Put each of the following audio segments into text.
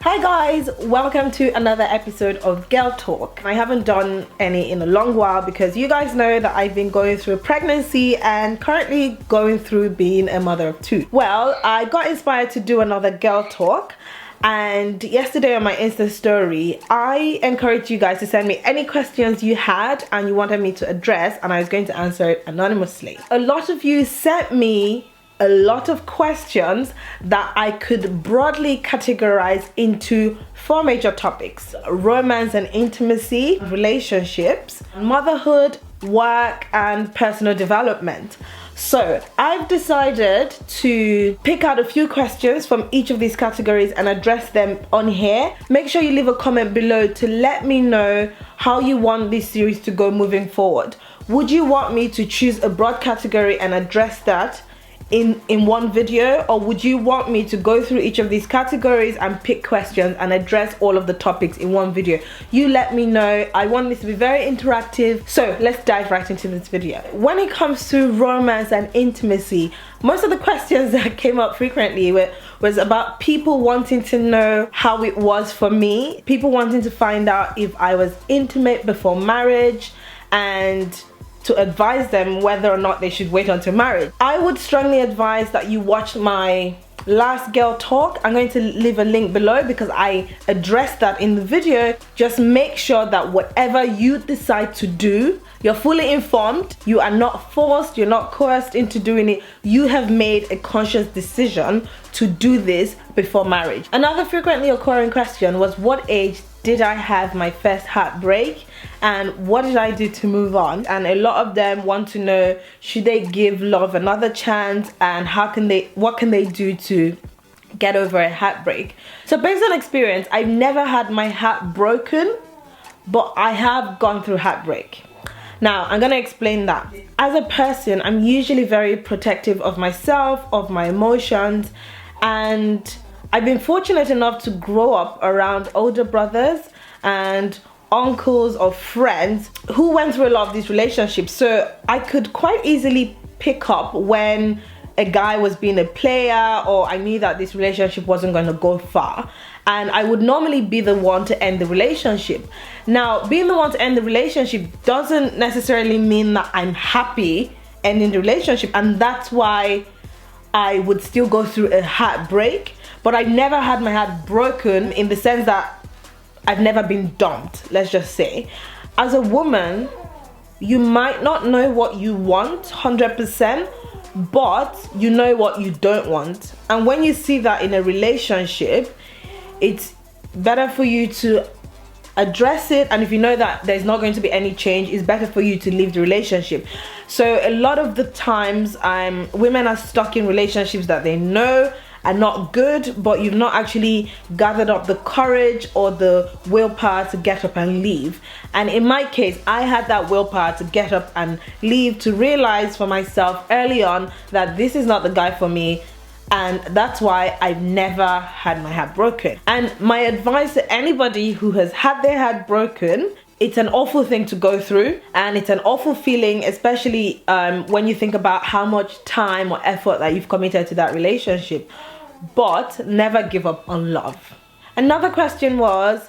Hi guys, welcome to another episode of Girl Talk. I haven't done any in a long while because you guys know that I've been going through pregnancy and currently going through being a mother of two. Well, I got inspired to do another Girl Talk, and yesterday on my Insta story I encouraged you guys to send me any questions you had and you wanted me to address, and I was going to answer it anonymously. A lot of you sent me a lot of questions that I could broadly categorize into four major topics: romance and intimacy, relationships, motherhood, work, and personal development. So I've decided to pick out a few questions from each of these categories and address them on here. Make sure you leave a comment below to let me know how you want this series to go moving forward. Would you want me to choose a broad category and address that in one video, or would you want me to go through each of these categories and pick questions and address all of the topics in one video? You let me know. I want this to be very interactive, so let's dive right into this video. When it comes to romance and intimacy, most of the questions that came up frequently was about people wanting to know how it was for me, people wanting to find out if I was intimate before marriage, and to advise them whether or not they should wait until marriage. I would strongly advise that you watch my last Girl Talk. I'm going to leave a link below because I addressed that in the video. Just make sure that whatever you decide to do, you're fully informed, you are not forced, you're not coerced into doing it. You have made a conscious decision to do this before marriage. Another frequently occurring question was, what age did I have my first heartbreak and what did I do to move on? And a lot of them want to know, should they give love another chance, and what can they do to get over a heartbreak? So based on experience, I've never had my heart broken, but I have gone through heartbreak. Now, I'm gonna explain that. As a person, I'm usually very protective of myself, of my emotions, and I've been fortunate enough to grow up around older brothers and uncles or friends who went through a lot of these relationships. So I could quite easily pick up when a guy was being a player, or I knew that this relationship wasn't going to go far, and I would normally be the one to end the relationship. Now, being the one to end the relationship doesn't necessarily mean that I'm happy ending the relationship, and that's why I would still go through a heartbreak. But I've never had my heart broken in the sense that I've never been dumped, let's just say. As a woman, you might not know what you want 100%, but you know what you don't want. And when you see that in a relationship, it's better for you to address it, and if you know that there's not going to be any change, it's better for you to leave the relationship. So a lot of the times women are stuck in relationships that they know are not good, but you've not actually gathered up the courage or the willpower to get up and leave. And in my case, I had that willpower to get up and leave, to realize for myself early on that this is not the guy for me, and that's why I've never had my heart broken. And my advice to anybody who has had their heart broken, it's an awful thing to go through, and it's an awful feeling, especially when you think about how much time or effort that you've committed to that relationship. But never give up on love. Another question was,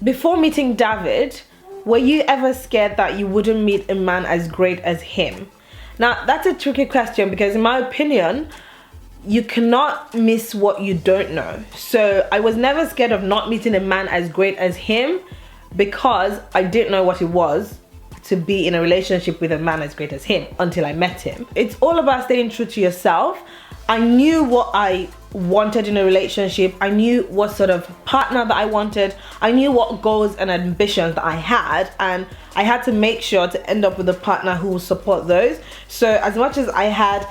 before meeting David, were you ever scared that you wouldn't meet a man as great as him? Now, that's a tricky question because in my opinion, you cannot miss what you don't know. So I was never scared of not meeting a man as great as him because I didn't know what it was to be in a relationship with a man as great as him until I met him. It's all about staying true to yourself. I knew what I wanted in a relationship. I knew what sort of partner that I wanted. I knew what goals and ambitions that I had, and I had to make sure to end up with a partner who will support those. So as much as I had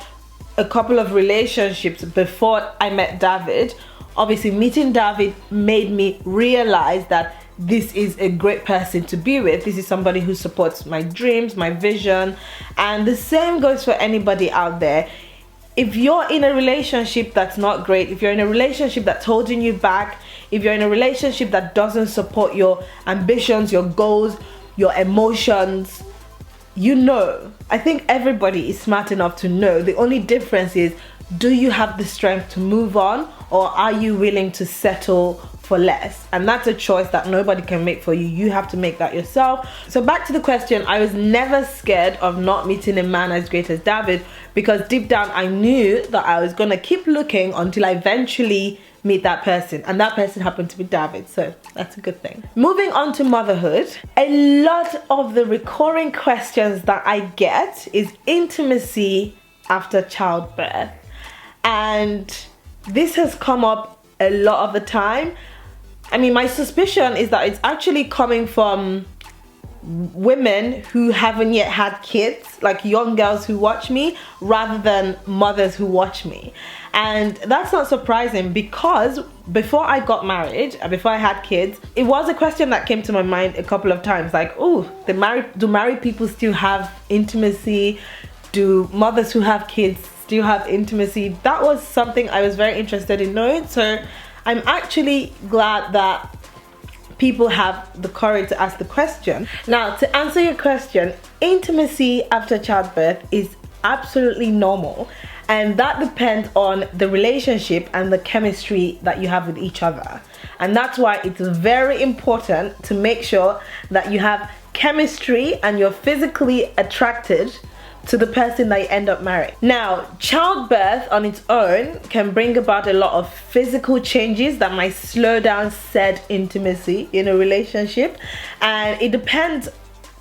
a couple of relationships before I met David, obviously meeting David made me realize that this is a great person to be with. This is somebody who supports my dreams, my vision, and the same goes for anybody out there. If you're in a relationship that's not great, if you're in a relationship that's holding you back, if you're in a relationship that doesn't support your ambitions, your goals, your emotions, you know. I think everybody is smart enough to know. The only difference is, do you have the strength to move on, or are you willing to settle for less, and that's a choice that nobody can make for you. You have to make that yourself. So back to the question, I was never scared of not meeting a man as great as David, because deep down I knew that I was gonna keep looking until I eventually meet that person, and that person happened to be David, so that's a good thing. Moving on to motherhood, a lot of the recurring questions that I get is intimacy after childbirth, and this has come up a lot of the time. I mean, my suspicion is that it's actually coming from women who haven't yet had kids, like young girls who watch me, rather than mothers who watch me. And that's not surprising, because before I got married and before I had kids, it was a question that came to my mind a couple of times, like, oh, do married people still have intimacy? Do mothers who have kids still have intimacy? That was something I was very interested in knowing, so I'm actually glad that people have the courage to ask the question. Now, to answer your question, intimacy after childbirth is absolutely normal, and that depends on the relationship and the chemistry that you have with each other. And that's why it's very important to make sure that you have chemistry and you're physically attracted to the person that you end up marrying. Now, childbirth on its own can bring about a lot of physical changes that might slow down said intimacy in a relationship, and it depends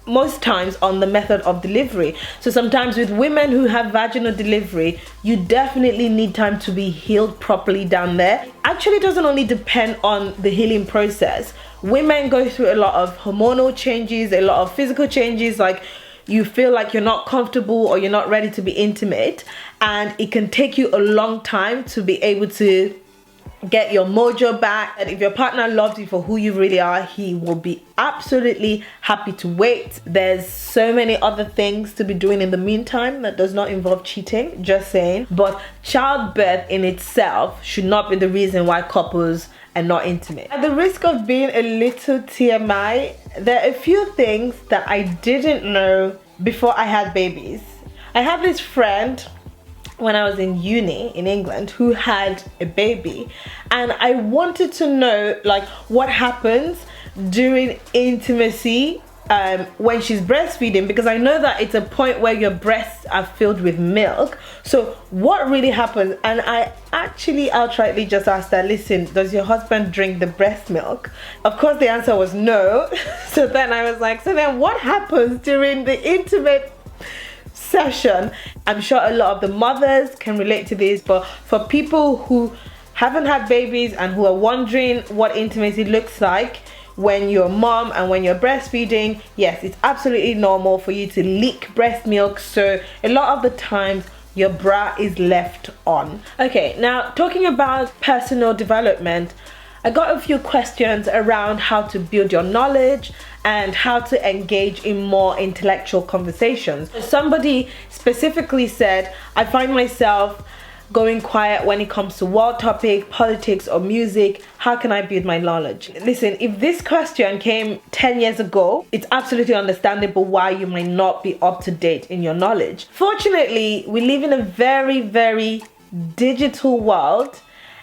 most times on the method of delivery. So sometimes with women who have vaginal delivery, you definitely need time to be healed properly down there. Actually, it doesn't only depend on the healing process. Women go through a lot of hormonal changes, a lot of physical changes, like you feel like you're not comfortable or you're not ready to be intimate, and it can take you a long time to be able to get your mojo back. And if your partner loves you for who you really are, he will be absolutely happy to wait. There's so many other things to be doing in the meantime that does not involve cheating, just saying. But childbirth in itself should not be the reason why couples are not intimate. At the risk of being a little TMI, there are a few things that I didn't know before I had babies. I have this friend when I was in uni in England who had a baby, and I wanted to know like what happens during intimacy when she's breastfeeding, because I know that it's a point where your breasts are filled with milk. So what really happens? And I actually outrightly just asked her, listen, does your husband drink the breast milk? Of course the answer was no. So then I was like, so then what happens during the intimate session? I'm sure a lot of the mothers can relate to this, but for people who haven't had babies and who are wondering what intimacy looks like when you're a mom and when you're breastfeeding, yes, it's absolutely normal for you to leak breast milk, so a lot of the times your bra is left on. Okay, now talking about personal development, I got a few questions around how to build your knowledge and how to engage in more intellectual conversations. Somebody specifically said, I find myself going quiet when it comes to world topic, politics or music. How can I build my knowledge? Listen, if this question came 10 years ago, it's absolutely understandable why you might not be up to date in your knowledge. Fortunately, we live in a very, very digital world,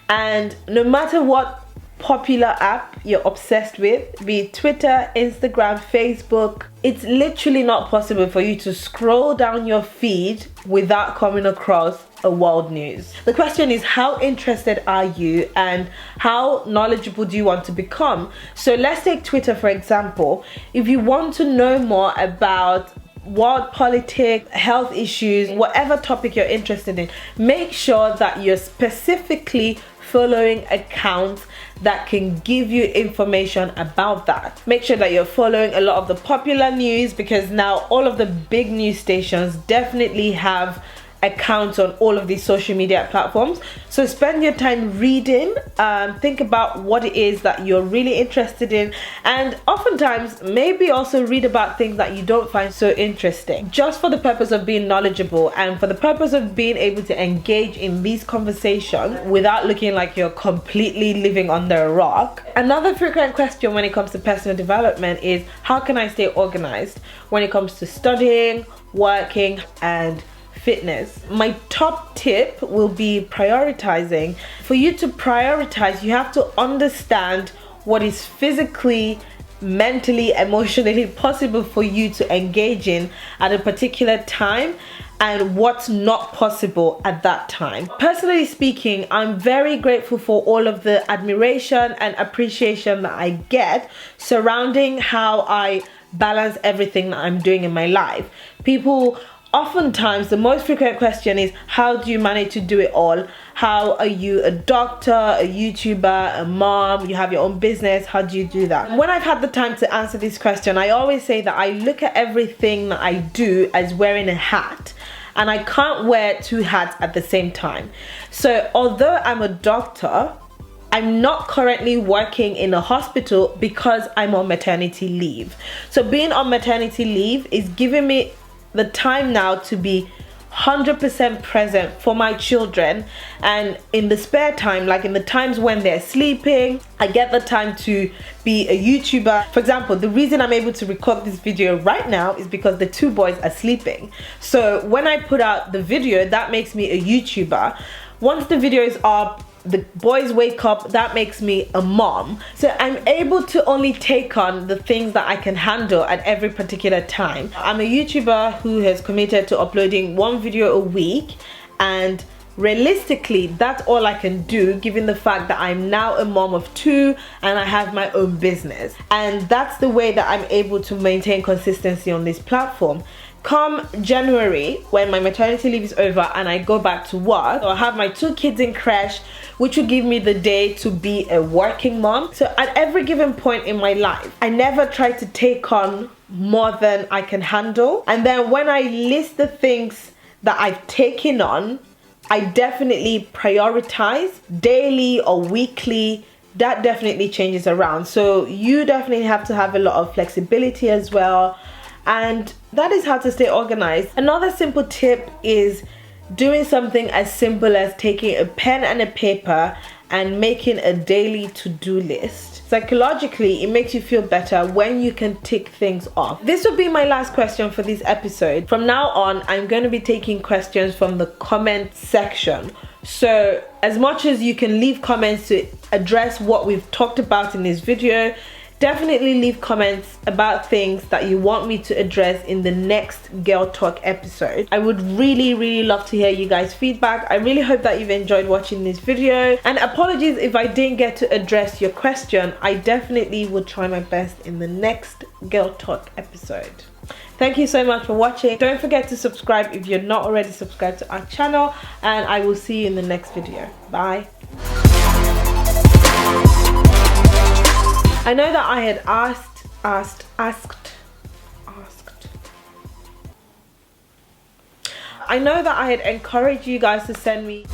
and no matter what popular app you're obsessed with, be it Twitter, Instagram, Facebook, it's literally not possible for you to scroll down your feed without coming across a world news. The question is, how interested are you and how knowledgeable do you want to become? So let's take Twitter for example. If you want to know more about world politics, health issues, whatever topic you're interested in, make sure that you're specifically following accounts that can give you information about that. Make sure that you're following a lot of the popular news, because now all of the big news stations definitely have accounts on all of these social media platforms. So spend your time reading, think about what it is that you're really interested in, and oftentimes maybe also read about things that you don't find so interesting, just for the purpose of being knowledgeable and for the purpose of being able to engage in these conversations without looking like you're completely living under a rock. Another frequent question when it comes to personal development is, how can I stay organized when it comes to studying, working and fitness? My top tip will be prioritizing. For you to prioritize, you have to understand what is physically, mentally, emotionally possible for you to engage in at a particular time, and what's not possible at that time. Personally speaking, I'm very grateful for all of the admiration and appreciation that I get surrounding how I balance everything that I'm doing in my life. People, oftentimes the most frequent question is, how do you manage to do it all? How are you a doctor, a YouTuber, a mom, you have your own business, how do you do that? When I've had the time to answer this question, I always say that I look at everything that I do as wearing a hat, and I can't wear two hats at the same time. So although I'm a doctor, I'm not currently working in a hospital because I'm on maternity leave. So being on maternity leave is giving me the time now to be 100% present for my children, and in the spare time, like in the times when they're sleeping, I get the time to be a YouTuber. For example, the reason I'm able to record this video right now is because the two boys are sleeping. So when I put out the video, that makes me a YouTuber. Once the video is up, the boys wake up, that makes me a mom. So I'm able to only take on the things that I can handle at every particular time. I'm a YouTuber who has committed to uploading one video a week, and realistically that's all I can do given the fact that I'm now a mom of two and I have my own business. And that's the way that I'm able to maintain consistency on this platform. Come January, when my maternity leave is over and I go back to work, I'll have my two kids in creche, which will give me the day to be a working mom. So at every given point in my life, I never try to take on more than I can handle. And then when I list the things that I've taken on, I definitely prioritize daily or weekly. That definitely changes around. So you definitely have to have a lot of flexibility as well. And that is how to stay organized. Another simple tip is doing something as simple as taking a pen and a paper and making a daily to-do list. Psychologically, it makes you feel better when you can tick things off. This will be my last question for this episode. From now on, I'm going to be taking questions from the comment section. So as much as you can leave comments to address what we've talked about in this video, definitely leave comments about things that you want me to address in the next Girl Talk episode. I would really love to hear you guys' feedback. I really hope that you've enjoyed watching this video, and apologies if I didn't get to address your question. I definitely will try my best in the next Girl Talk episode. Thank you so much for watching. Don't forget to subscribe if you're not already subscribed to our channel, and I will see you in the next video. Bye. I know that I had asked. I know that I had encouraged you guys to send me